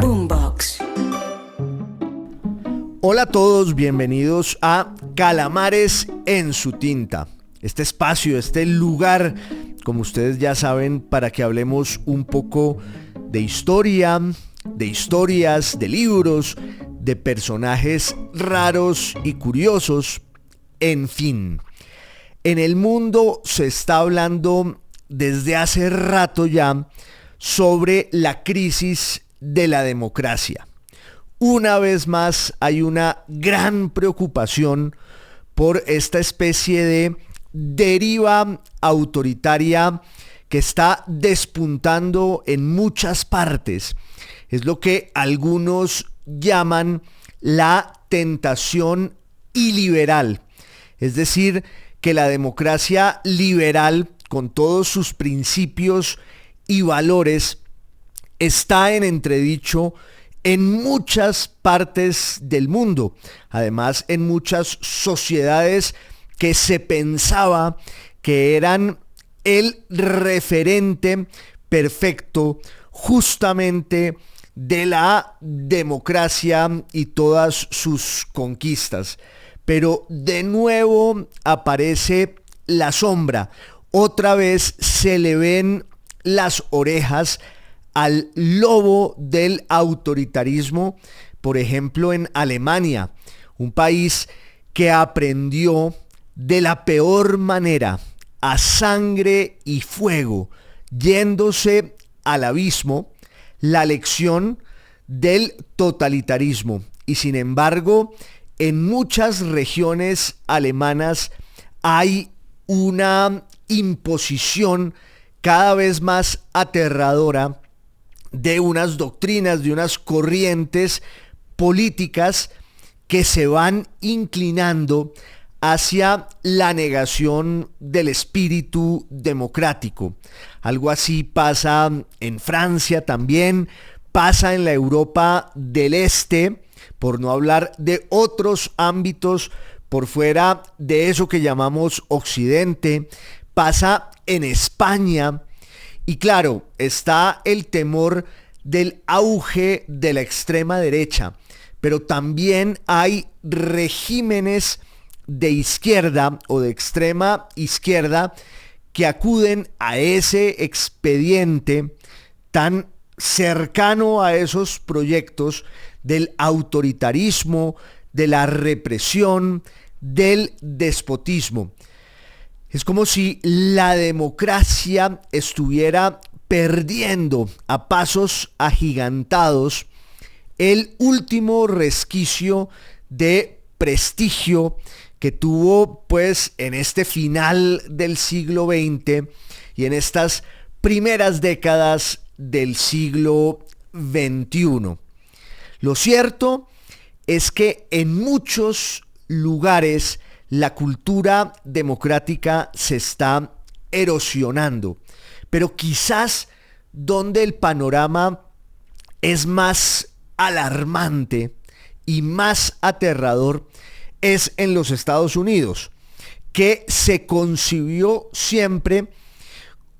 Boombox. Hola a todos, bienvenidos a Calamares en su tinta. Este espacio, este lugar, como ustedes ya saben, para que hablemos un poco de historia, de historias, de libros, de personajes raros y curiosos, en fin. En el mundo se está hablando desde hace rato ya sobre la crisis de la democracia. Una vez más hay una gran preocupación por esta especie de deriva autoritaria que está despuntando en muchas partes. Es lo que algunos llaman la tentación iliberal. Es decir, que la democracia liberal, con todos sus principios y valores, está en entredicho en muchas partes del mundo. Además, en muchas sociedades que se pensaba que eran el referente perfecto justamente de la democracia y todas sus conquistas. Pero de nuevo aparece la sombra. Otra vez se le ven las orejas al lobo del autoritarismo, por ejemplo en Alemania, un país que aprendió de la peor manera, a sangre y fuego, yéndose al abismo, la lección del totalitarismo. Y sin embargo, en muchas regiones alemanas hay una imposición cada vez más aterradora de unas doctrinas, de unas corrientes políticas que se van inclinando hacia la negación del espíritu democrático. Algo así pasa en Francia también, pasa en la Europa del Este, por no hablar de otros ámbitos por fuera de eso que llamamos Occidente, pasa en España. Y claro, está el temor del auge de la extrema derecha, pero también hay regímenes de izquierda o de extrema izquierda que acuden a ese expediente tan cercano a esos proyectos del autoritarismo, de la represión, del despotismo. Es como si la democracia estuviera perdiendo a pasos agigantados el último resquicio de prestigio que tuvo pues en este final del siglo XX y en estas primeras décadas del siglo XXI. Lo cierto es que en muchos lugares la cultura democrática se está erosionando, pero quizás donde el panorama es más alarmante y más aterrador es en los Estados Unidos, que se concibió siempre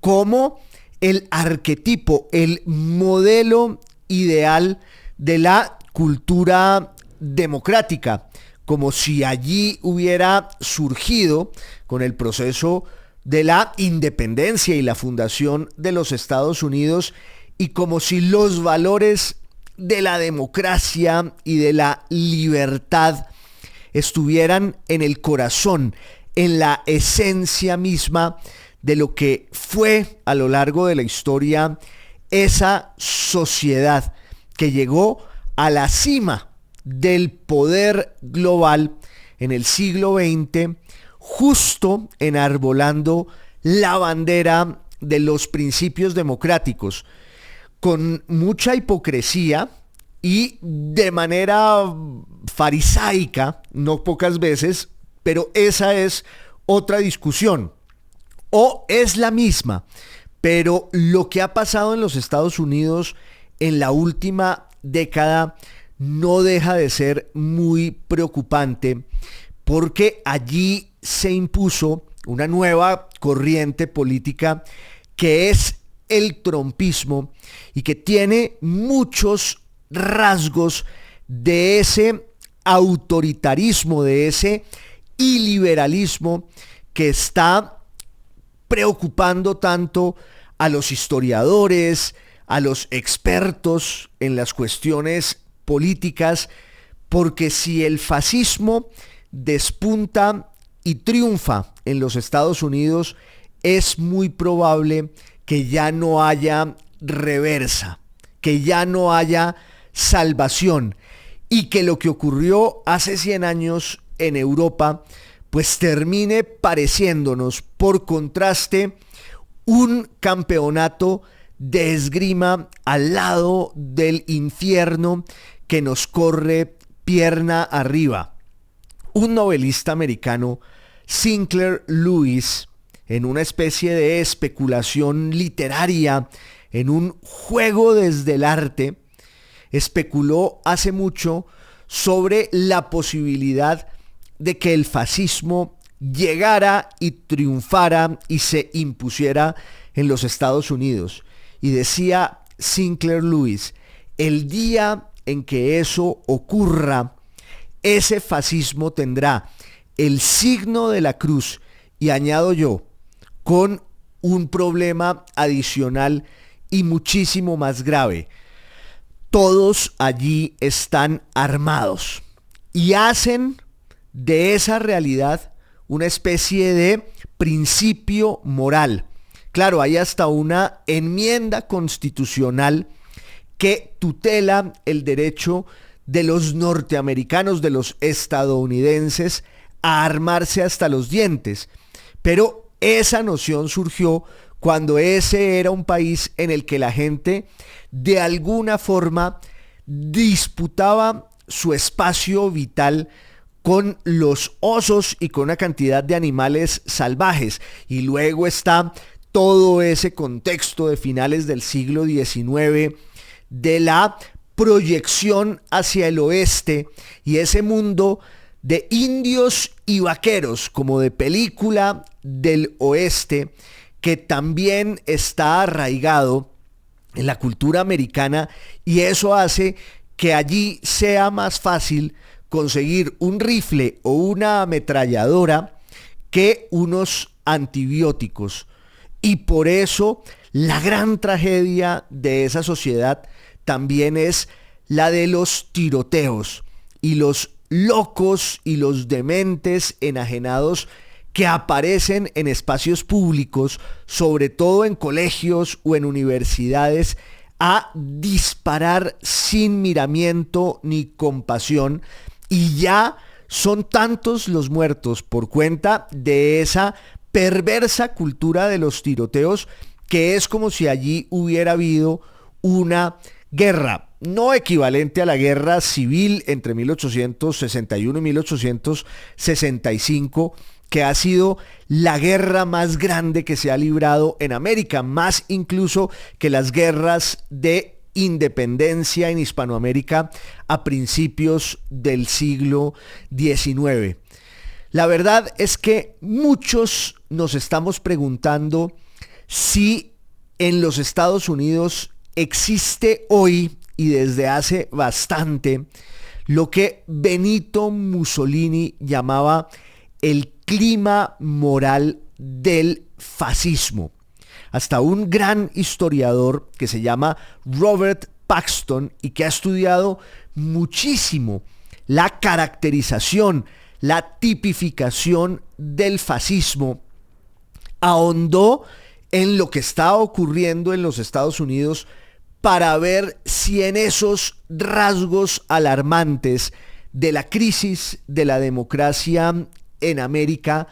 como el arquetipo, el modelo ideal de la cultura democrática, como si allí hubiera surgido con el proceso de la independencia y la fundación de los Estados Unidos, y como si los valores de la democracia y de la libertad estuvieran en el corazón, en la esencia misma de lo que fue a lo largo de la historia esa sociedad que llegó a la cima del poder global en el siglo XX, justo enarbolando la bandera de los principios democráticos, con mucha hipocresía y de manera farisaica, no pocas veces, pero esa es otra discusión, o es la misma. Pero lo que ha pasado en los Estados Unidos en la última década no deja de ser muy preocupante, porque allí se impuso una nueva corriente política que es el trumpismo y que tiene muchos rasgos de ese autoritarismo, de ese iliberalismo que está preocupando tanto a los historiadores, a los expertos en las cuestiones políticas, porque si el fascismo despunta y triunfa en los Estados Unidos, es muy probable que ya no haya reversa, que ya no haya salvación, y que lo que ocurrió hace 100 años en Europa pues termine pareciéndonos, por contraste, un campeonato de esgrima al lado del infierno que nos corre pierna arriba. Un novelista americano, Sinclair Lewis, en una especie de especulación literaria, en un juego desde el arte, especuló hace mucho sobre la posibilidad de que el fascismo llegara y triunfara y se impusiera en los Estados Unidos. Y decía Sinclair Lewis, el día en que eso ocurra, ese fascismo tendrá el signo de la cruz, y añado yo, con un problema adicional y muchísimo más grave. Todos allí están armados y hacen de esa realidad una especie de principio moral. Claro, hay hasta una enmienda constitucional que tutela el derecho de los norteamericanos, de los estadounidenses, a armarse hasta los dientes. Pero esa noción surgió cuando ese era un país en el que la gente de alguna forma disputaba su espacio vital con los osos y con una cantidad de animales salvajes. Y luego está todo ese contexto de finales del siglo XIX, de la proyección hacia el oeste y ese mundo de indios y vaqueros, como de película del oeste, que también está arraigado en la cultura americana, y eso hace que allí sea más fácil conseguir un rifle o una ametralladora que unos antibióticos. Y por eso la gran tragedia de esa sociedad también es la de los tiroteos y los locos y los dementes enajenados que aparecen en espacios públicos, sobre todo en colegios o en universidades, a disparar sin miramiento ni compasión, y ya son tantos los muertos por cuenta de esa perversa cultura de los tiroteos que es como si allí hubiera habido una guerra, no equivalente a la guerra civil entre 1861 y 1865, que ha sido la guerra más grande que se ha librado en América, más incluso que las guerras de independencia en Hispanoamérica a principios del siglo XIX. La verdad es que muchos nos estamos preguntando si en los Estados Unidos existe hoy y desde hace bastante lo que Benito Mussolini llamaba el clima moral del fascismo. Hasta un gran historiador que se llama Robert Paxton y que ha estudiado muchísimo la caracterización, la tipificación del fascismo, ahondó en lo que está ocurriendo en los Estados Unidos para ver si en esos rasgos alarmantes de la crisis de la democracia en América,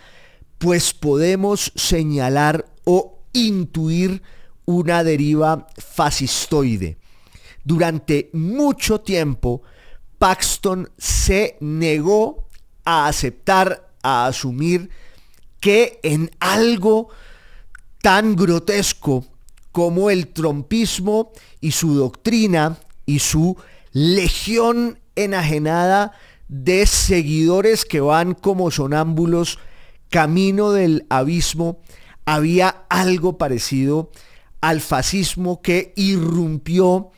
pues podemos señalar o intuir una deriva fascistoide. Durante mucho tiempo, Paxton se negó a aceptar, a asumir que en algo tan grotesco como el trumpismo y su doctrina y su legión enajenada de seguidores que van como sonámbulos camino del abismo, había algo parecido al fascismo que irrumpió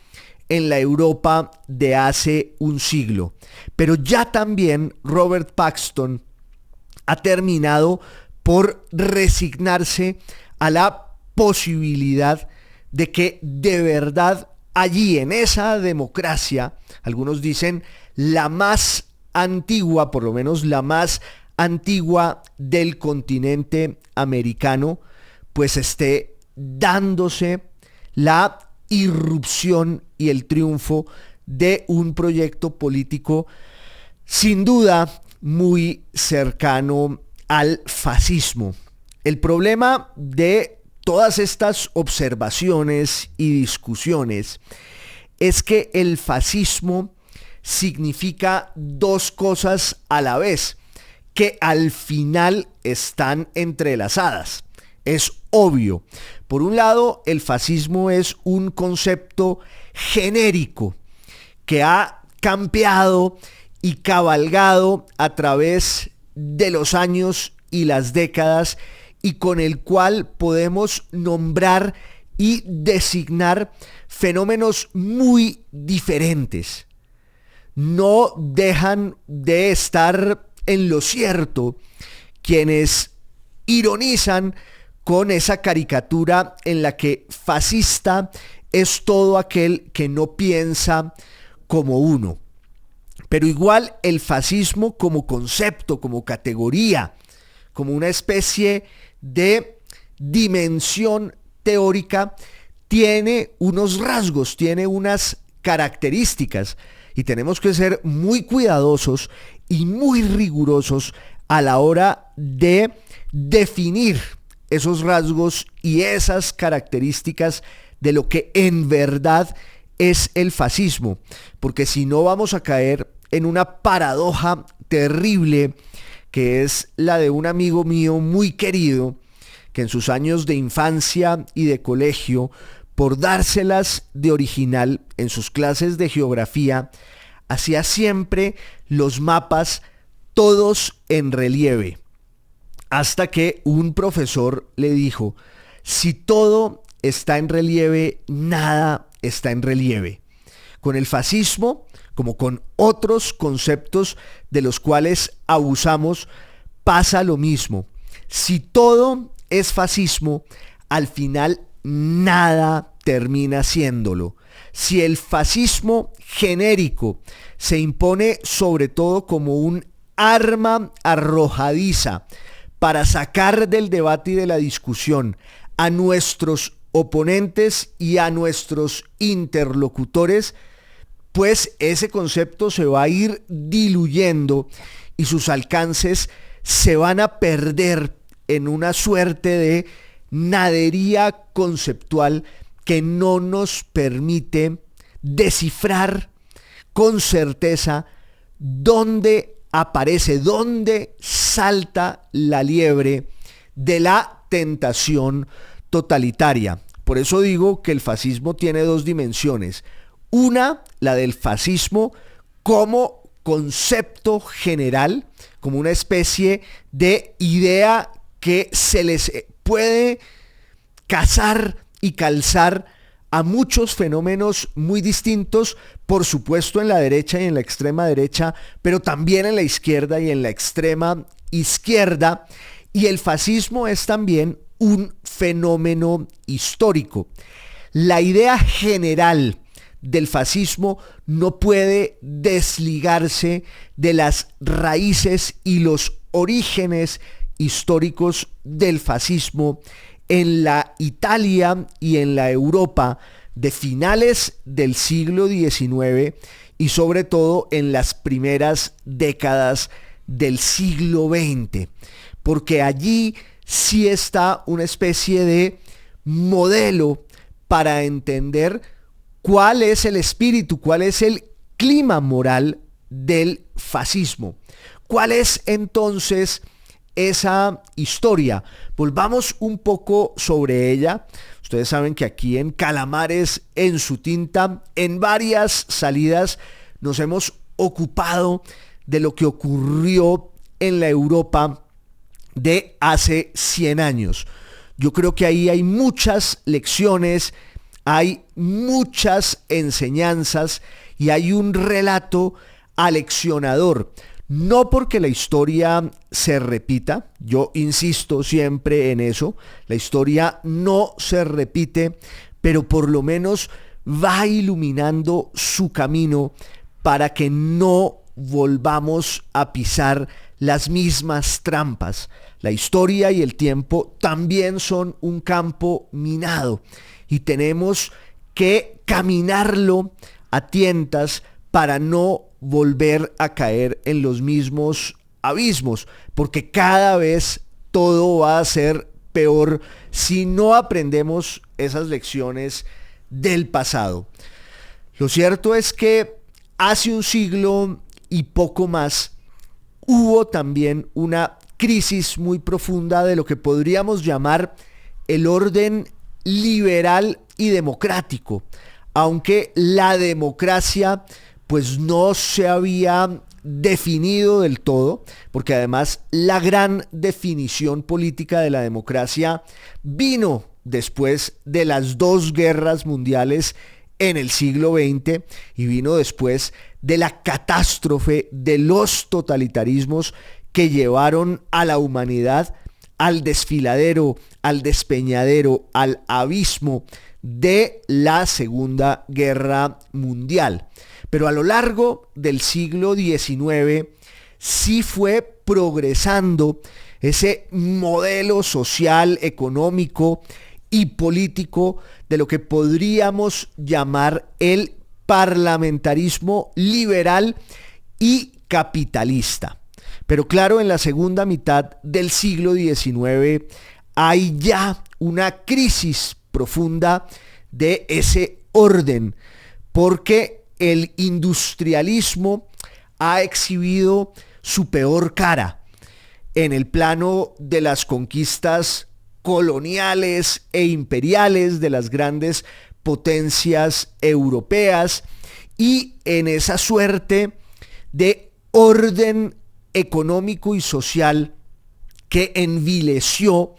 en la Europa de hace un siglo. Pero ya también Robert Paxton ha terminado por resignarse a la posibilidad de que de verdad allí en esa democracia, algunos dicen la más antigua, por lo menos la más antigua del continente americano, pues esté dándose la irrupción y el triunfo de un proyecto político sin duda muy cercano al fascismo. El problema de todas estas observaciones y discusiones es que el fascismo significa dos cosas a la vez, que al final están entrelazadas. Es obvio. Por un lado, el fascismo es un concepto genérico que ha campeado y cabalgado a través de los años y las décadas y con el cual podemos nombrar y designar fenómenos muy diferentes. No dejan de estar en lo cierto quienes ironizan con esa caricatura en la que fascista es todo aquel que no piensa como uno. Pero igual el fascismo como concepto, como categoría, como una especie de dimensión teórica, tiene unos rasgos, tiene unas características y tenemos que ser muy cuidadosos y muy rigurosos a la hora de definir esos rasgos y esas características de lo que en verdad es el fascismo, porque si no vamos a caer en una paradoja terrible que es la de un amigo mío muy querido que en sus años de infancia y de colegio, por dárselas de original en sus clases de geografía, hacía siempre los mapas todos en relieve, hasta que un profesor le dijo: si todo está en relieve, nada está en relieve. Con el fascismo, como con otros conceptos de los cuales abusamos, pasa lo mismo. Si todo es fascismo, al final nada termina siéndolo. Si el fascismo genérico se impone sobre todo como un arma arrojadiza para sacar del debate y de la discusión a nuestros oponentes y a nuestros interlocutores, pues ese concepto se va a ir diluyendo y sus alcances se van a perder en una suerte de nadería conceptual que no nos permite descifrar con certeza dónde aparece, dónde salta la liebre de la tentación totalitaria. Por eso digo que el fascismo tiene dos dimensiones. Una, la del fascismo como concepto general, como una especie de idea que se les puede casar y calzar a muchos fenómenos muy distintos, por supuesto en la derecha y en la extrema derecha, pero también en la izquierda y en la extrema izquierda. Y el fascismo es también un fenómeno histórico. La idea general del fascismo no puede desligarse de las raíces y los orígenes históricos del fascismo en la Italia y en la Europa de finales del siglo XIX y sobre todo en las primeras décadas del siglo XX, porque allí sí está una especie de modelo para entender cuál es el espíritu, cuál es el clima moral del fascismo. ¿Cuál es entonces esa historia? Volvamos un poco sobre ella. Ustedes saben que aquí en Calamares en su tinta, en varias salidas, nos hemos ocupado de lo que ocurrió en la Europa de hace 100 años. Yo creo que ahí hay muchas lecciones, hay muchas enseñanzas y hay un relato aleccionador. No porque la historia se repita, yo insisto siempre en eso, la historia no se repite, pero por lo menos va iluminando su camino para que no volvamos a pisar las mismas trampas. La historia y el tiempo también son un campo minado y tenemos que caminarlo a tientas para no volver a caer en los mismos abismos, porque cada vez todo va a ser peor si no aprendemos esas lecciones del pasado. Lo cierto es que hace un siglo y poco más hubo también una crisis muy profunda de lo que podríamos llamar el orden liberal y democrático, aunque la democracia pues no se había definido del todo, porque además la gran definición política de la democracia vino después de las dos guerras mundiales en el siglo XX y vino después de la catástrofe de los totalitarismos que llevaron a la humanidad al desfiladero, al despeñadero, al abismo de la Segunda Guerra Mundial. Pero a lo largo del siglo XIX sí fue progresando ese modelo social, económico y político de lo que podríamos llamar el parlamentarismo liberal y capitalista. Pero claro, en la segunda mitad del siglo XIX hay ya una crisis profunda de ese orden, porque el industrialismo ha exhibido su peor cara en el plano de las conquistas coloniales e imperiales de las grandes potencias europeas y en esa suerte de orden económico y social que envileció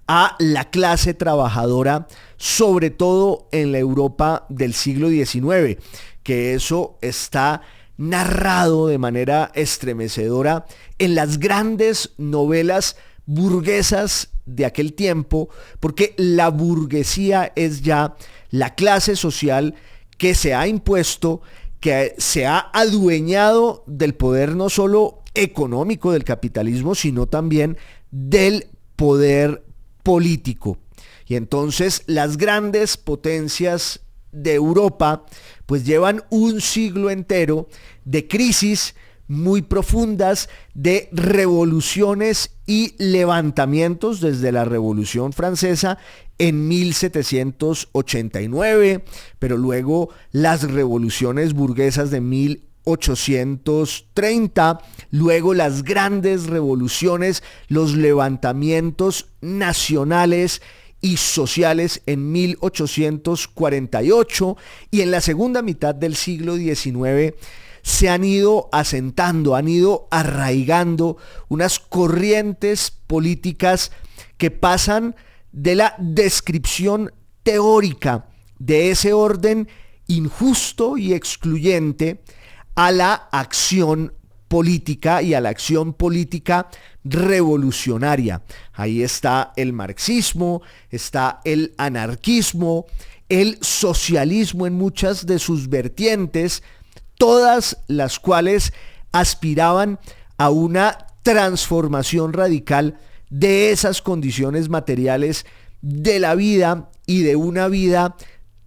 a la clase trabajadora, sobre todo en la Europa del siglo XIX, que eso está narrado de manera estremecedora en las grandes novelas burguesas de aquel tiempo, porque la burguesía es ya la clase social que se ha impuesto, que se ha adueñado del poder no solo económico del capitalismo, sino también del poder político. Y entonces las grandes potencias de Europa pues llevan un siglo entero de crisis muy profundas, de revoluciones y levantamientos desde la Revolución Francesa en 1789, pero luego las revoluciones burguesas de 1830, luego las grandes revoluciones, los levantamientos nacionales y sociales en 1848, y en la segunda mitad del siglo XIX se han ido asentando, han ido arraigando unas corrientes políticas que pasan de la descripción teórica de ese orden injusto y excluyente a la acción política y a la acción política revolucionaria. Ahí está el marxismo, está el anarquismo, el socialismo en muchas de sus vertientes, todas las cuales aspiraban a una transformación radical de esas condiciones materiales de la vida y de una vida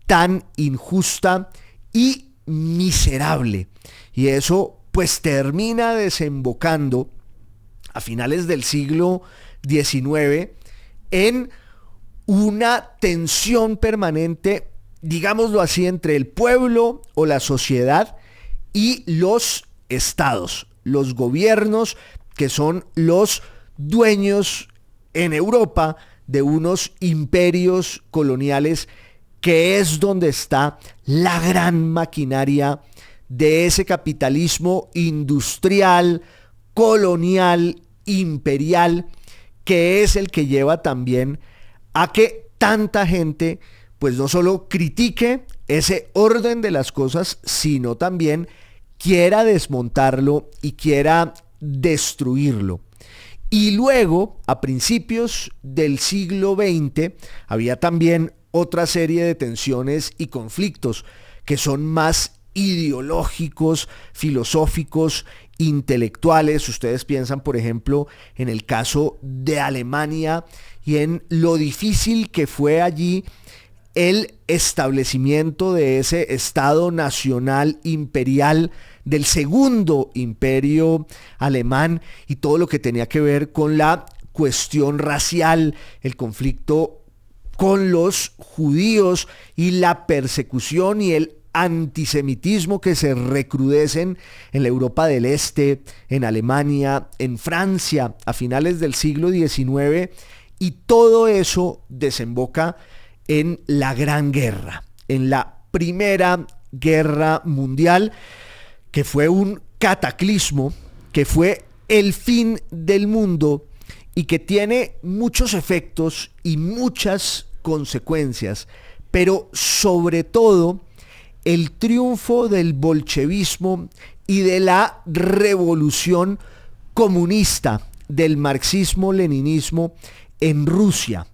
tan injusta y miserable. Y eso pues termina desembocando a finales del siglo XIX en una tensión permanente, digámoslo así, entre el pueblo o la sociedad y los estados, los gobiernos que son los dueños en Europa de unos imperios coloniales, que es donde está la gran maquinaria de ese capitalismo industrial, colonial, imperial, que es el que lleva también a que tanta gente pues no solo critique ese orden de las cosas, sino también quiera desmontarlo y quiera destruirlo. Y luego, a principios del siglo XX, había también otra serie de tensiones y conflictos que son más ideológicos, filosóficos, intelectuales. Ustedes piensan, por ejemplo, en el caso de Alemania y en lo difícil que fue allí el establecimiento de ese Estado nacional imperial del segundo imperio alemán y todo lo que tenía que ver con la cuestión racial, el conflicto con los judíos y la persecución y el antisemitismo que se recrudecen en la Europa del Este, en Alemania, en Francia a finales del siglo XIX, y todo eso desemboca en la Gran Guerra, en la Primera Guerra Mundial, que fue un cataclismo, que fue el fin del mundo y que tiene muchos efectos y muchas consecuencias, pero sobre todo el triunfo del bolchevismo y de la revolución comunista, del marxismo-leninismo en Rusia.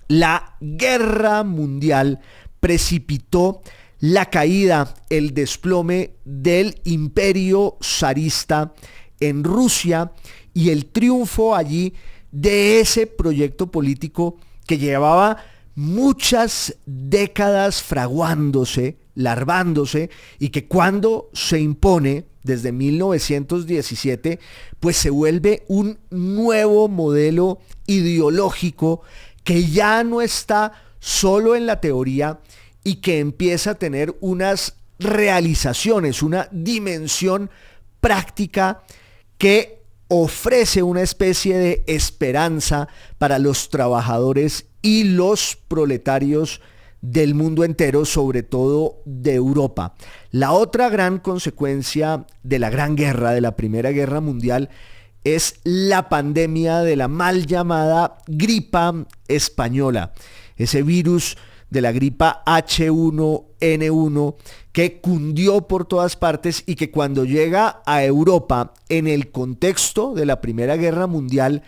La guerra mundial precipitó la caída, el desplome del imperio zarista en Rusia y el triunfo allí de ese proyecto político que llevaba muchas décadas fraguándose, larvándose, y que cuando se impone desde 1917, pues se vuelve un nuevo modelo ideológico que ya no está solo en la teoría y que empieza a tener unas realizaciones, una dimensión práctica que ofrece una especie de esperanza para los trabajadores y los proletarios del mundo entero, sobre todo de Europa. La otra gran consecuencia de la Gran Guerra, de la Primera Guerra Mundial, es la pandemia de la mal llamada gripa española, ese virus de la gripa H1N1 que cundió por todas partes y que cuando llega a Europa en el contexto de la Primera Guerra Mundial,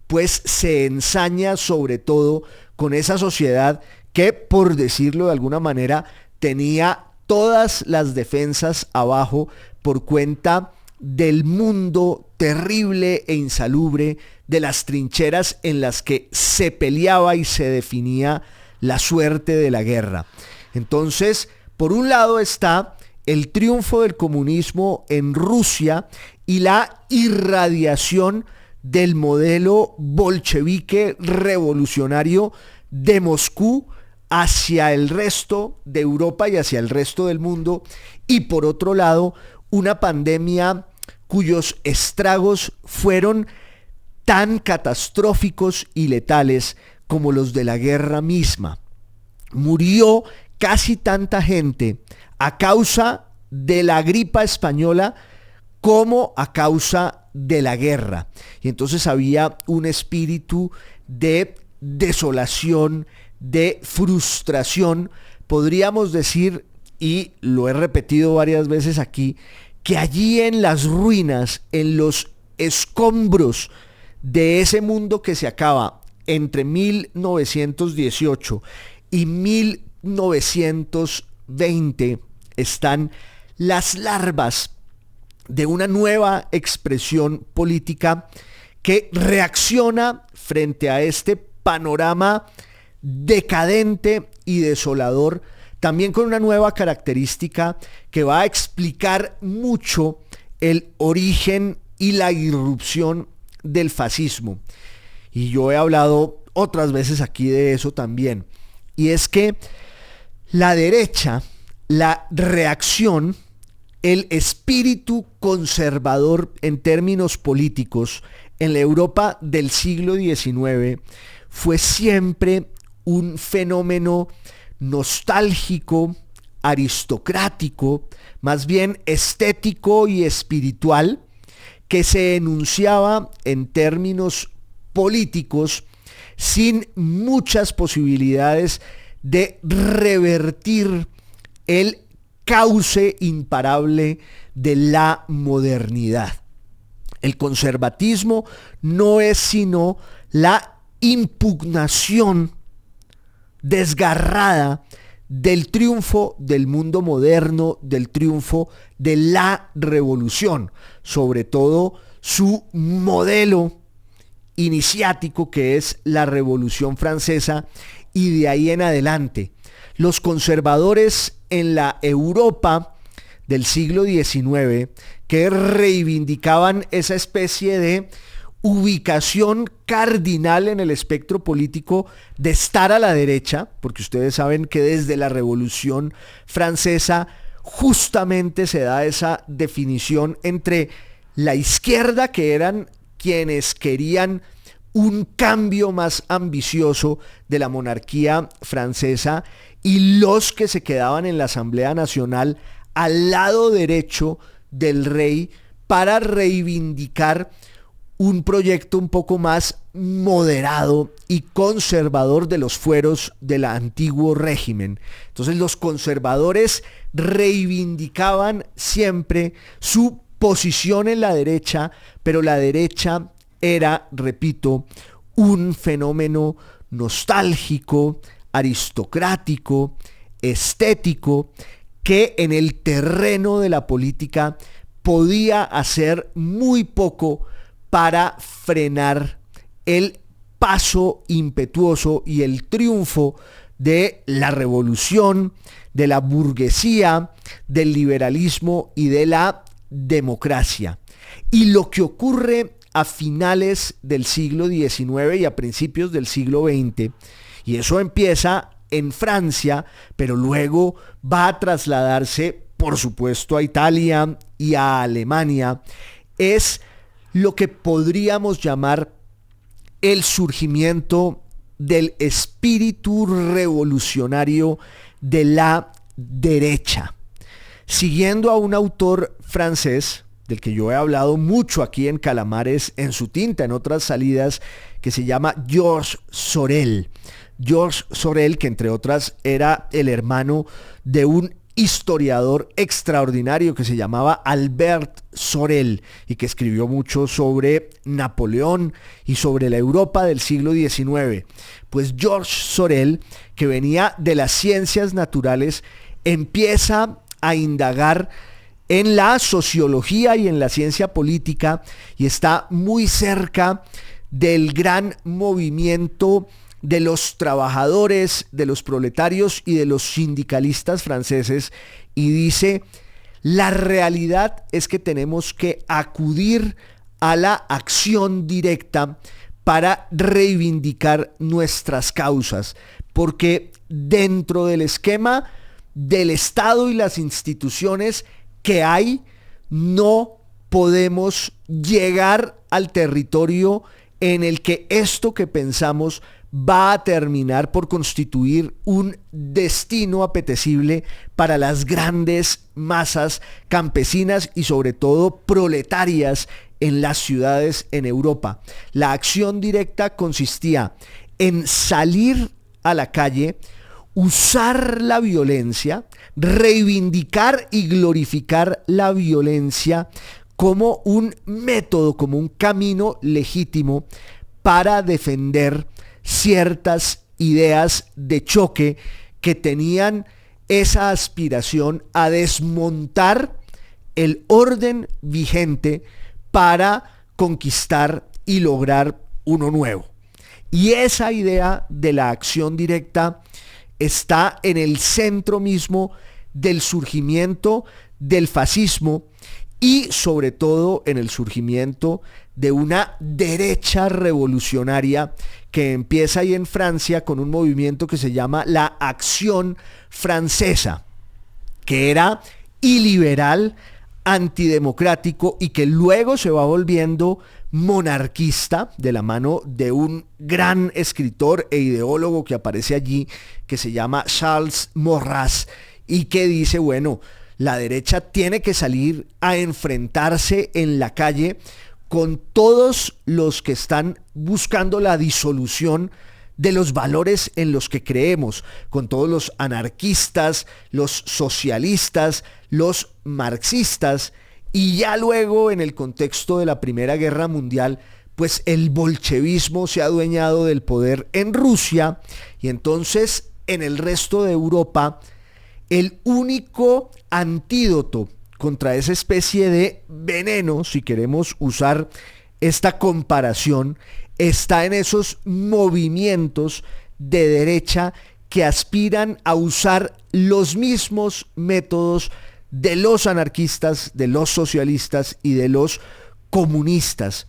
pues se ensaña sobre todo con esa sociedad que, por decirlo de alguna manera, tenía todas las defensas abajo por cuenta del mundo terrible e insalubre, de las trincheras en las que se peleaba y se definía la suerte de la guerra. Entonces, por un lado está el triunfo del comunismo en Rusia y la irradiación del modelo bolchevique revolucionario de Moscú hacia el resto de Europa y hacia el resto del mundo, y por otro lado una pandemia cuyos estragos fueron tan catastróficos y letales como los de la guerra misma. Murió casi tanta gente a causa de la gripa española como a causa de la guerra. Y entonces había un espíritu de desolación, de frustración. Podríamos decir, y lo he repetido varias veces aquí, que allí en las ruinas, en los escombros de ese mundo que se acaba entre 1918 y 1920, están las larvas de una nueva expresión política que reacciona frente a este panorama decadente y desolador, también con una nueva característica que va a explicar mucho el origen y la irrupción del fascismo. Y yo he hablado otras veces aquí de eso también. Y es que la derecha, la reacción, el espíritu conservador en términos políticos en la Europa del siglo XIX fue siempre un fenómeno nostálgico, aristocrático, más bien estético y espiritual, que se enunciaba en términos políticos sin muchas posibilidades de revertir el cauce imparable de la modernidad. El conservatismo no es sino la impugnación desgarrada del triunfo del mundo moderno, del triunfo de la revolución, sobre todo su modelo iniciático, que es la Revolución Francesa, y de ahí en adelante. Los conservadores en la Europa del siglo XIX, que reivindicaban esa especie de ubicación cardinal en el espectro político de estar a la derecha, porque ustedes saben que desde la Revolución Francesa justamente se da esa definición entre la izquierda, que eran quienes querían un cambio más ambicioso de la monarquía francesa, y los que se quedaban en la Asamblea Nacional al lado derecho del rey para reivindicar un proyecto un poco más moderado y conservador de los fueros del antiguo régimen. Entonces los conservadores reivindicaban siempre su posición en la derecha, pero la derecha era, repito, un fenómeno nostálgico, aristocrático, estético, que en el terreno de la política podía hacer muy poco para frenar el paso impetuoso y el triunfo de la revolución, de la burguesía, del liberalismo y de la democracia. Y lo que ocurre a finales del siglo XIX y a principios del siglo XX, y eso empieza en Francia, pero luego va a trasladarse, por supuesto, a Italia y a Alemania, es lo que podríamos llamar el surgimiento del espíritu revolucionario de la derecha. Siguiendo a un autor francés, del que yo he hablado mucho aquí en Calamares en su tinta, en otras salidas, que se llama Georges Sorel. Georges Sorel, que entre otras era el hermano de un historiador extraordinario que se llamaba Albert Sorel y que escribió mucho sobre Napoleón y sobre la Europa del siglo XIX. Pues Georges Sorel, que venía de las ciencias naturales, empieza a indagar en la sociología y en la ciencia política y está muy cerca del gran movimiento de los trabajadores, de los proletarios y de los sindicalistas franceses, y dice: la realidad es que tenemos que acudir a la acción directa para reivindicar nuestras causas, porque dentro del esquema del Estado y las instituciones que hay, no podemos llegar al territorio en el que esto que pensamos va a terminar por constituir un destino apetecible para las grandes masas campesinas y sobre todo proletarias en las ciudades en Europa. La acción directa consistía en salir a la calle, usar la violencia, reivindicar y glorificar la violencia como un método, como un camino legítimo para defender ciertas ideas de choque que tenían esa aspiración a desmontar el orden vigente para conquistar y lograr uno nuevo. Y esa idea de la acción directa está en el centro mismo del surgimiento del fascismo y sobre todo en el surgimiento de una derecha revolucionaria que empieza ahí en Francia con un movimiento que se llama la Acción Francesa, que era iliberal, antidemocrático y que luego se va volviendo monarquista de la mano de un gran escritor e ideólogo que aparece allí, que se llama Charles Maurras, y que dice, bueno, la derecha tiene que salir a enfrentarse en la calle con todos los que están buscando la disolución de los valores en los que creemos, con todos los anarquistas, los socialistas, los marxistas, y ya luego en el contexto de la Primera Guerra Mundial, pues el bolchevismo se ha adueñado del poder en Rusia, y entonces en el resto de Europa el único antídoto contra esa especie de veneno, si queremos usar esta comparación, está en esos movimientos de derecha que aspiran a usar los mismos métodos de los anarquistas, de los socialistas y de los comunistas.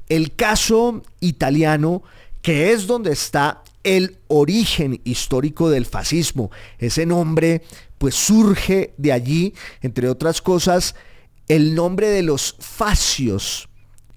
El caso italiano, que es donde está el origen histórico del fascismo, ese nombre pues surge de allí, entre otras cosas, el nombre de los fascios,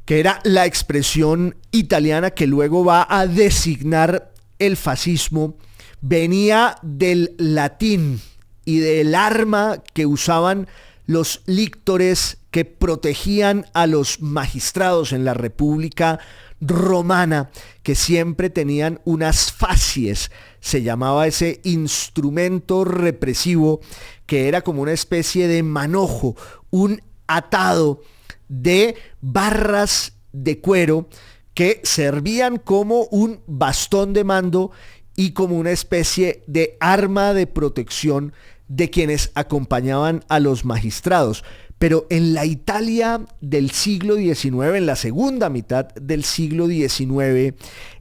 que era la expresión italiana que luego va a designar el fascismo, venía del latín y del arma que usaban los lictores que protegían a los magistrados en la República Romana, que siempre tenían unas facies, se llamaba ese instrumento represivo, que era como una especie de manojo, un atado de barras de cuero que servían como un bastón de mando y como una especie de arma de protección de quienes acompañaban a los magistrados. Pero en la Italia del siglo XIX, en la segunda mitad del siglo XIX,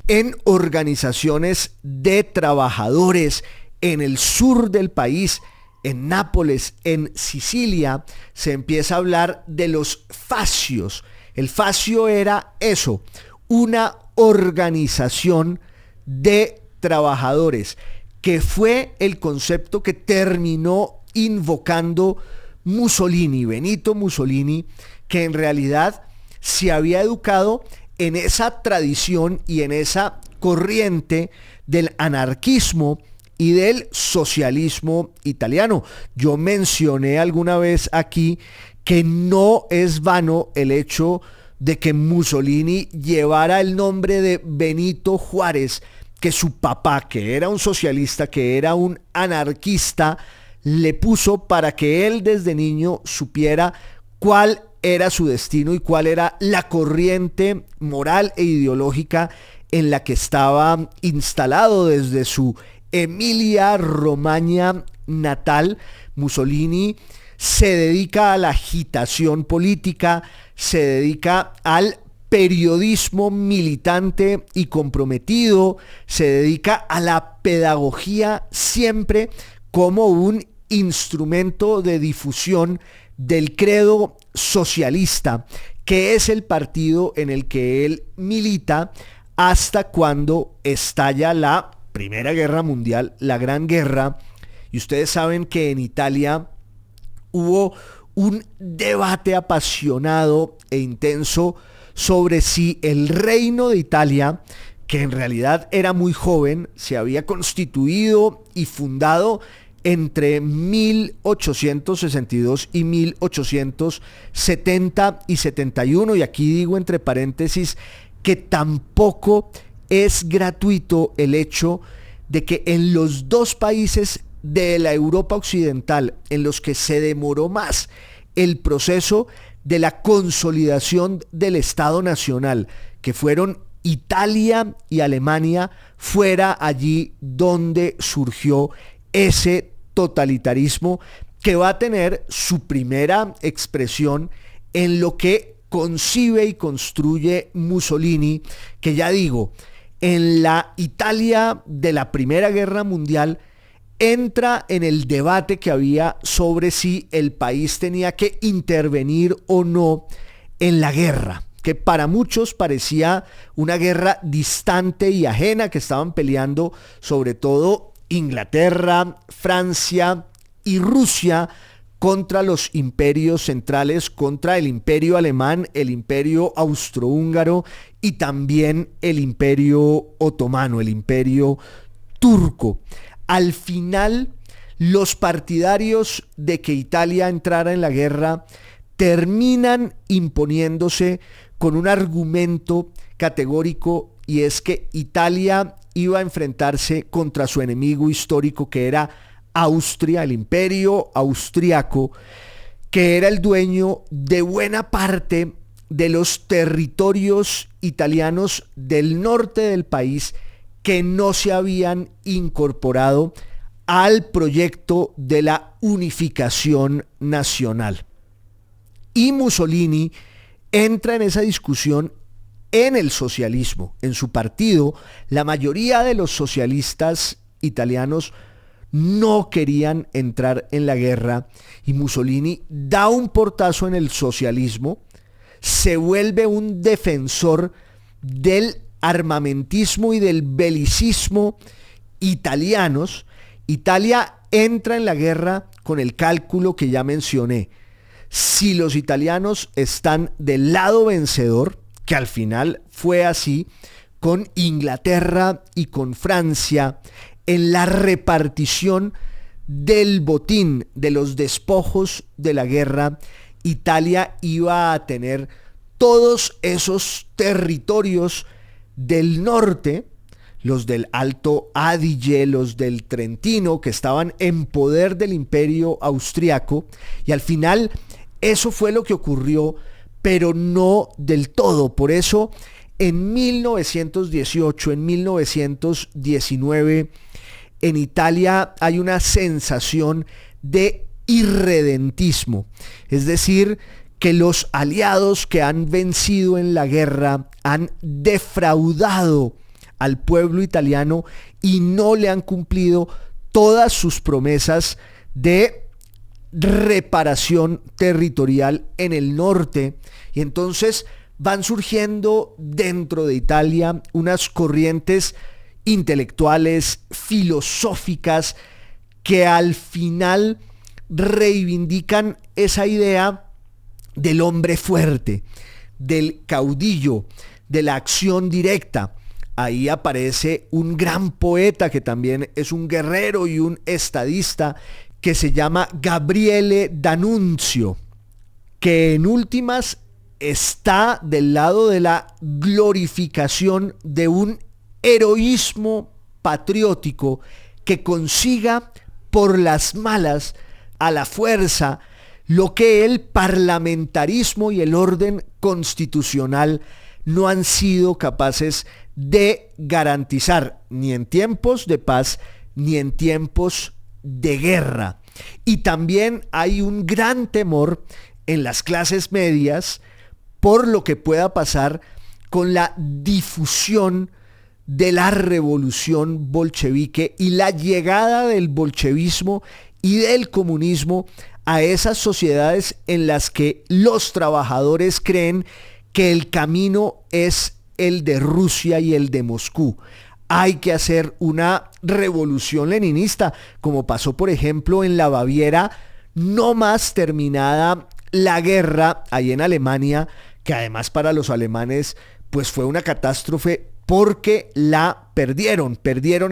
en organizaciones de trabajadores en el sur del país, en Nápoles, en Sicilia, se empieza a hablar de los fascios. El fascio era eso, una organización de trabajadores, que fue el concepto que terminó invocando Mussolini, Benito Mussolini, que en realidad se había educado en esa tradición y en esa corriente del anarquismo y del socialismo italiano. Yo mencioné alguna vez aquí que no es vano el hecho de que Mussolini llevara el nombre de Benito Juárez, que su papá, que era un socialista, que era un anarquista, le puso para que él desde niño supiera cuál era su destino y cuál era la corriente moral e ideológica en la que estaba instalado desde su Emilia Romagna natal. Mussolini se dedica a la agitación política, se dedica al periodismo militante y comprometido, se dedica a la pedagogía siempre como un instrumento de difusión del credo socialista, que es el partido en el que él milita hasta cuando estalla la Primera Guerra Mundial, la Gran Guerra. Y ustedes saben que en Italia hubo un debate apasionado e intenso sobre si el reino de Italia, que en realidad era muy joven, se había constituido y fundado entre 1862 y 1870 y 71, y aquí digo entre paréntesis que tampoco es gratuito el hecho de que en los dos países de la Europa occidental en los que se demoró más el proceso de la consolidación del Estado Nacional, que fueron Italia y Alemania, fuera allí donde surgió ese totalitarismo que va a tener su primera expresión en lo que concibe y construye Mussolini, que ya digo, en la Italia de la Primera Guerra Mundial entra en el debate que había sobre si el país tenía que intervenir o no en la guerra, que para muchos parecía una guerra distante y ajena, que estaban peleando sobre todo Inglaterra, Francia y Rusia contra los imperios centrales, contra el imperio alemán, el imperio austrohúngaro y también el imperio otomano, el imperio turco. Al final, los partidarios de que Italia entrara en la guerra terminan imponiéndose con un argumento categórico y es que Italia iba a enfrentarse contra su enemigo histórico, que era Austria, el imperio austriaco, que era el dueño de buena parte de los territorios italianos del norte del país que no se habían incorporado al proyecto de la unificación nacional. Y Mussolini entra en esa discusión en el socialismo. En su partido, la mayoría de los socialistas italianos no querían entrar en la guerra y Mussolini da un portazo en el socialismo, se vuelve un defensor del armamentismo y del belicismo italianos. Italia entra en la guerra con el cálculo que ya mencioné. Si los italianos están del lado vencedor, que al final fue así, con Inglaterra y con Francia, en la repartición del botín, de los despojos de la guerra, Italia iba a tener todos esos territorios del norte, los del Alto Adige, los del Trentino, que estaban en poder del imperio austriaco, y al final eso fue lo que ocurrió, pero no del todo. Por eso en 1918, en 1919, en Italia hay una sensación de irredentismo, es decir, que los aliados que han vencido en la guerra han defraudado al pueblo italiano y no le han cumplido todas sus promesas de reparación territorial en el norte, y entonces van surgiendo dentro de Italia unas corrientes intelectuales, filosóficas, que al final reivindican esa idea del hombre fuerte, del caudillo, de la acción directa. Ahí aparece un gran poeta que también es un guerrero y un estadista, que se llama Gabriele D'Annunzio, que en últimas está del lado de la glorificación de un heroísmo patriótico que consiga por las malas, a la fuerza, lo que el parlamentarismo y el orden constitucional no han sido capaces de garantizar, ni en tiempos de paz ni en tiempos de guerra. Y también hay un gran temor en las clases medias por lo que pueda pasar con la difusión de la revolución bolchevique y la llegada del bolchevismo y del comunismo a esas sociedades en las que los trabajadores creen que el camino es el de Rusia y el de Moscú. Hay que hacer una revolución leninista, como pasó por ejemplo en la Baviera, no más terminada la guerra ahí en Alemania, que además para los alemanes pues fue una catástrofe porque la perdieron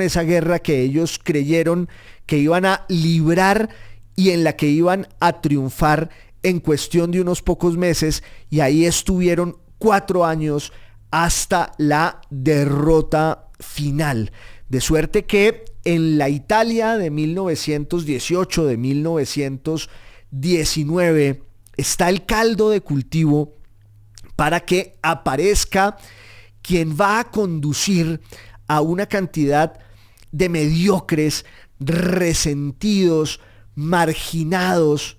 esa guerra que ellos creyeron que iban a librar y en la que iban a triunfar en cuestión de unos pocos meses, y ahí estuvieron 4 años hasta la derrota final. De suerte que en la Italia de 1918, de 1919, está el caldo de cultivo para que aparezca quien va a conducir a una cantidad de mediocres, resentidos, marginados,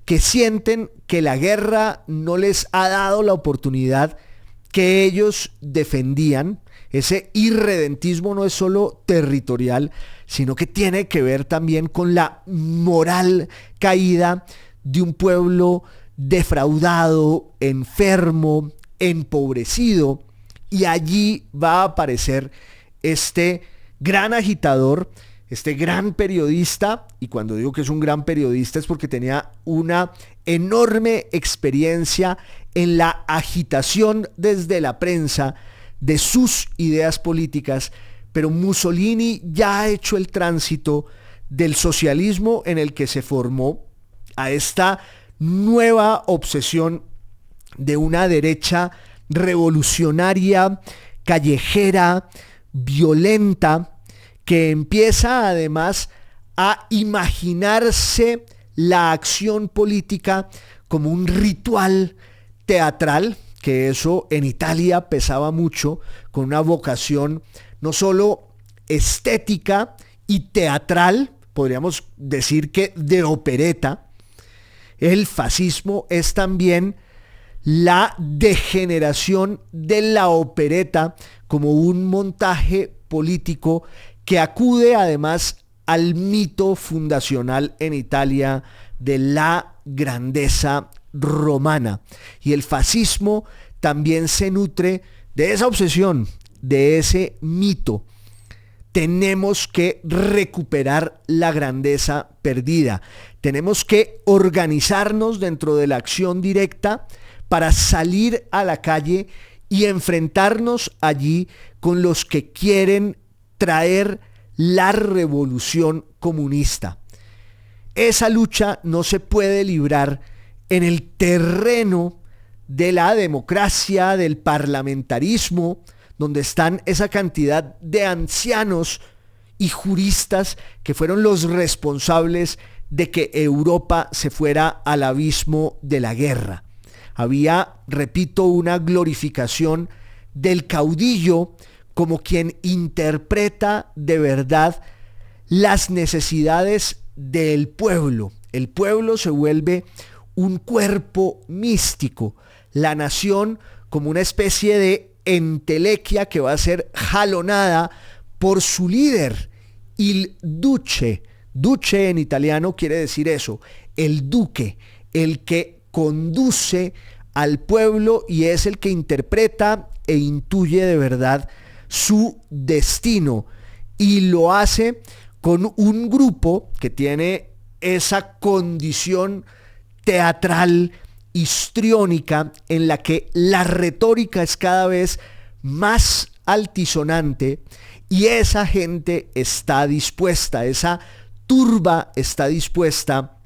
que sienten que la guerra no les ha dado la oportunidad que ellos defendían. Ese irredentismo no es solo territorial, sino que tiene que ver también con la moral caída de un pueblo defraudado, enfermo, empobrecido. Y allí va a aparecer este gran agitador, este gran periodista, y cuando digo que es un gran periodista es porque tenía una enorme experiencia en la agitación desde la prensa de sus ideas políticas, pero Mussolini ya ha hecho el tránsito del socialismo en el que se formó a esta nueva obsesión de una derecha revolucionaria callejera, violenta, que empieza además a imaginarse la acción política como un ritual teatral, que eso en Italia pesaba mucho, con una vocación no solo estética y teatral, podríamos decir que de opereta. El fascismo es también la degeneración de la opereta como un montaje político que acude además al mito fundacional en Italia de la grandeza romana. Y el fascismo también se nutre de esa obsesión, de ese mito. Tenemos que recuperar la grandeza perdida. Tenemos que organizarnos dentro de la acción directa para salir a la calle y enfrentarnos allí con los que quieren traer la revolución comunista. Esa lucha no se puede librar en el terreno de la democracia, del parlamentarismo, donde están esa cantidad de ancianos y juristas que fueron los responsables de que Europa se fuera al abismo de la guerra. Había, repito, una glorificación del caudillo como quien interpreta de verdad las necesidades del pueblo. El pueblo se vuelve un cuerpo místico, la nación como una especie de entelequia que va a ser jalonada por su líder, il duce. Duce en italiano quiere decir eso, el duque, el que conduce al pueblo y es el que interpreta e intuye de verdad su destino, y lo hace con un grupo que tiene esa condición teatral, histriónica, en la que la retórica es cada vez más altisonante, y esa gente está dispuesta, esa turba está dispuesta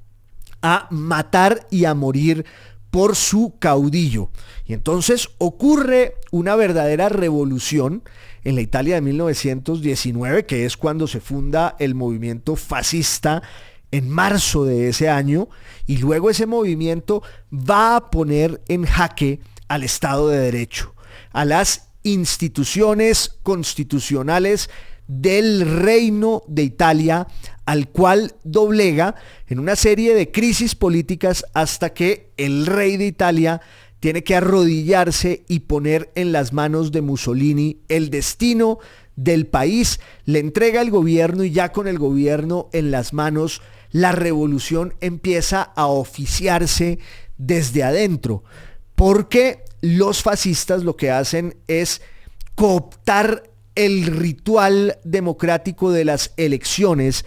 a matar y a morir por su caudillo. Y entonces ocurre una verdadera revolución en la Italia de 1919, que es cuando se funda el movimiento fascista en marzo de ese año, y luego ese movimiento va a poner en jaque al Estado de Derecho, a las instituciones constitucionales del Reino de Italia, al cual doblega en una serie de crisis políticas hasta que el rey de Italia tiene que arrodillarse y poner en las manos de Mussolini el destino del país, le entrega el gobierno, y ya con el gobierno en las manos, la revolución empieza a oficiarse desde adentro, porque los fascistas lo que hacen es cooptar el ritual democrático de las elecciones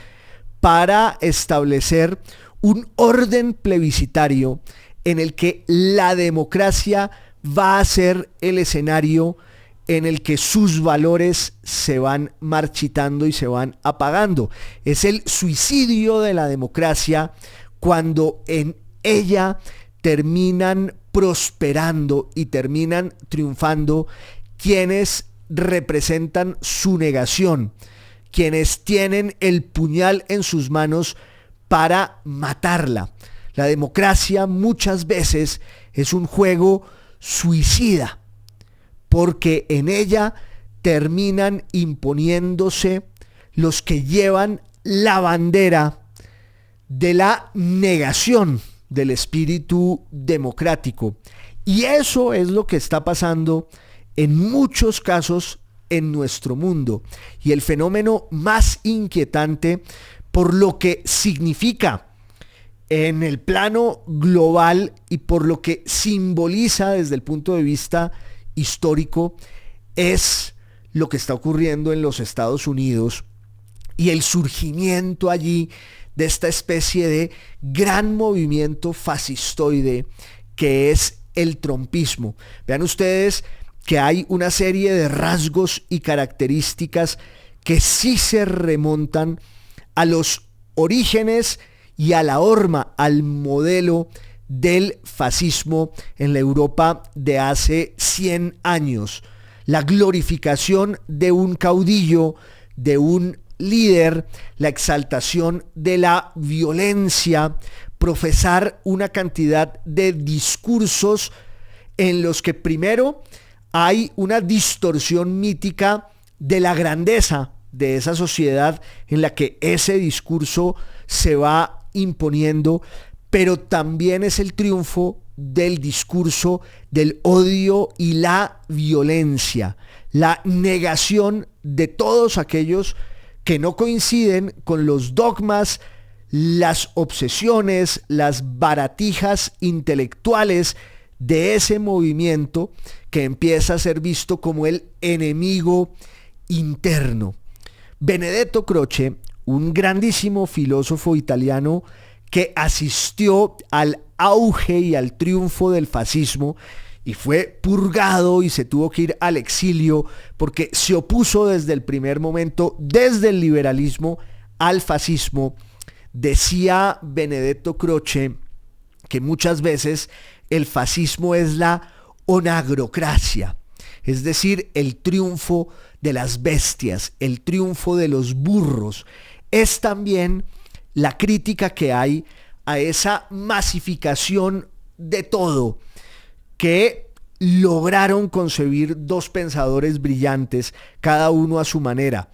para establecer un orden plebiscitario en el que la democracia va a ser el escenario en el que sus valores se van marchitando y se van apagando. Es el suicidio de la democracia cuando en ella terminan prosperando y terminan triunfando quienes representan su negación, quienes tienen el puñal en sus manos para matarla. La democracia muchas veces es un juego suicida, porque en ella terminan imponiéndose los que llevan la bandera de la negación del espíritu democrático. Y eso es lo que está pasando en muchos casos en nuestro mundo. Y el fenómeno más inquietante por lo que significa en el plano global y por lo que simboliza desde el punto de vista histórico es lo que está ocurriendo en los Estados Unidos y el surgimiento allí de esta especie de gran movimiento fascistoide que es el trumpismo. Vean ustedes que hay una serie de rasgos y características que sí se remontan a los orígenes y a la horma, al modelo del fascismo en la Europa de hace 100 años. la glorificación de un caudillo, de un líder, la exaltación de la violencia, profesar una cantidad de discursos en los que primero hay una distorsión mítica de la grandeza de esa sociedad en la que ese discurso se va imponiendo, pero también es el triunfo del discurso del odio y la violencia, la negación de todos aquellos que no coinciden con los dogmas, las obsesiones, las baratijas intelectuales de ese movimiento que empieza a ser visto como el enemigo interno. Benedetto Croce, un grandísimo filósofo italiano que asistió al auge y al triunfo del fascismo y fue purgado y se tuvo que ir al exilio porque se opuso desde el primer momento, desde el liberalismo al fascismo. Decía Benedetto Croce que muchas veces el fascismo es la onagrocracia, es decir, el triunfo de las bestias, el triunfo de los burros. Es también la crítica que hay a esa masificación de todo que lograron concebir dos pensadores brillantes, cada uno a su manera.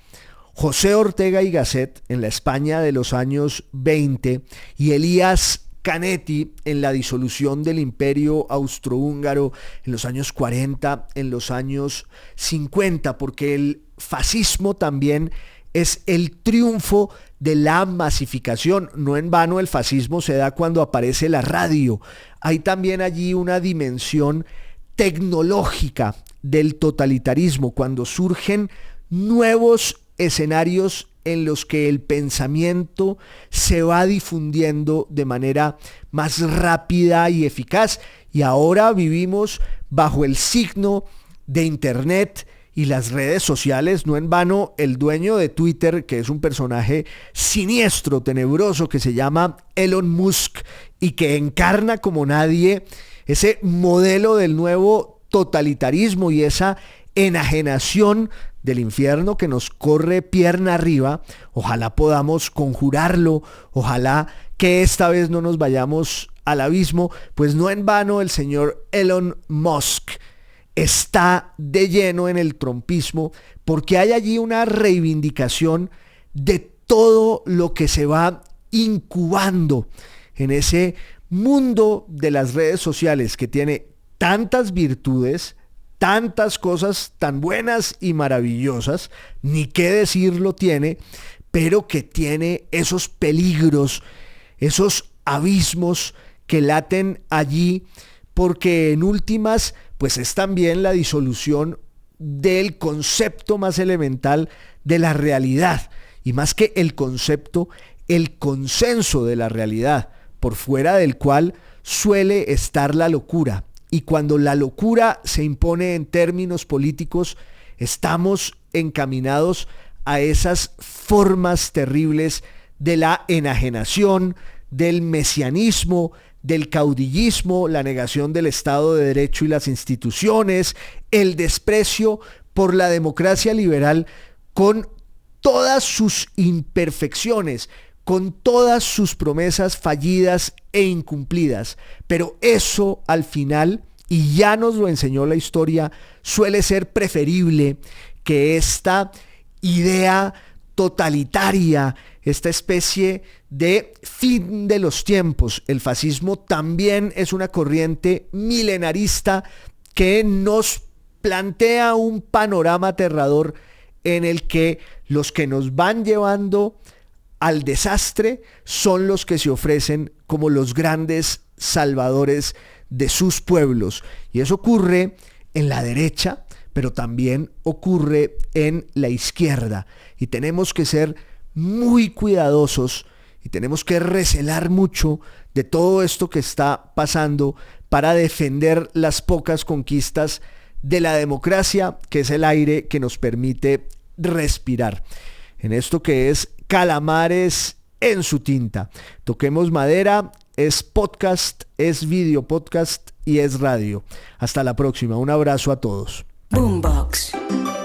José Ortega y Gasset en la España de los años 20 y Elías Canetti en la disolución del Imperio Austrohúngaro en los años 40, en los años 50, porque el fascismo también es el triunfo de la masificación. No en vano el fascismo se da cuando aparece la radio. Hay también allí una dimensión tecnológica del totalitarismo, cuando surgen nuevos escenarios en los que el pensamiento se va difundiendo de manera más rápida y eficaz. Y ahora vivimos bajo el signo de Internet y las redes sociales. No en vano el dueño de Twitter, que es un personaje siniestro, tenebroso, que se llama Elon Musk y que encarna como nadie ese modelo del nuevo totalitarismo y esa enajenación del infierno que nos corre pierna arriba. Ojalá podamos conjurarlo, ojalá que esta vez no nos vayamos al abismo, pues no en vano el señor Elon Musk está de lleno en el trumpismo, porque hay allí una reivindicación de todo lo que se va incubando en ese mundo de las redes sociales que tiene tantas virtudes, tantas cosas tan buenas y maravillosas, ni qué decirlo tiene, pero que tiene esos peligros, esos abismos que laten allí, porque en últimas, pues es también la disolución del concepto más elemental de la realidad, y más que el concepto, el consenso de la realidad, por fuera del cual suele estar la locura. Y cuando la locura se impone en términos políticos, estamos encaminados a esas formas terribles de la enajenación, del mesianismo, del caudillismo, la negación del Estado de Derecho y las instituciones, el desprecio por la democracia liberal con todas sus imperfecciones, con todas sus promesas fallidas e incumplidas. Pero eso al final, y ya nos lo enseñó la historia, suele ser preferible que esta idea totalitaria, esta especie de fin de los tiempos. El fascismo también es una corriente milenarista que nos plantea un panorama aterrador en el que los que nos van llevando al desastre son los que se ofrecen como los grandes salvadores de sus pueblos. Y eso ocurre en la derecha, pero también ocurre en la izquierda. Y tenemos que ser muy cuidadosos y tenemos que recelar mucho de todo esto que está pasando para defender las pocas conquistas de la democracia, que es el aire que nos permite respirar. En esto que es Calamares en su tinta. Toquemos madera, es podcast, es video podcast y es radio. Hasta la próxima. Un abrazo a todos. Boombox.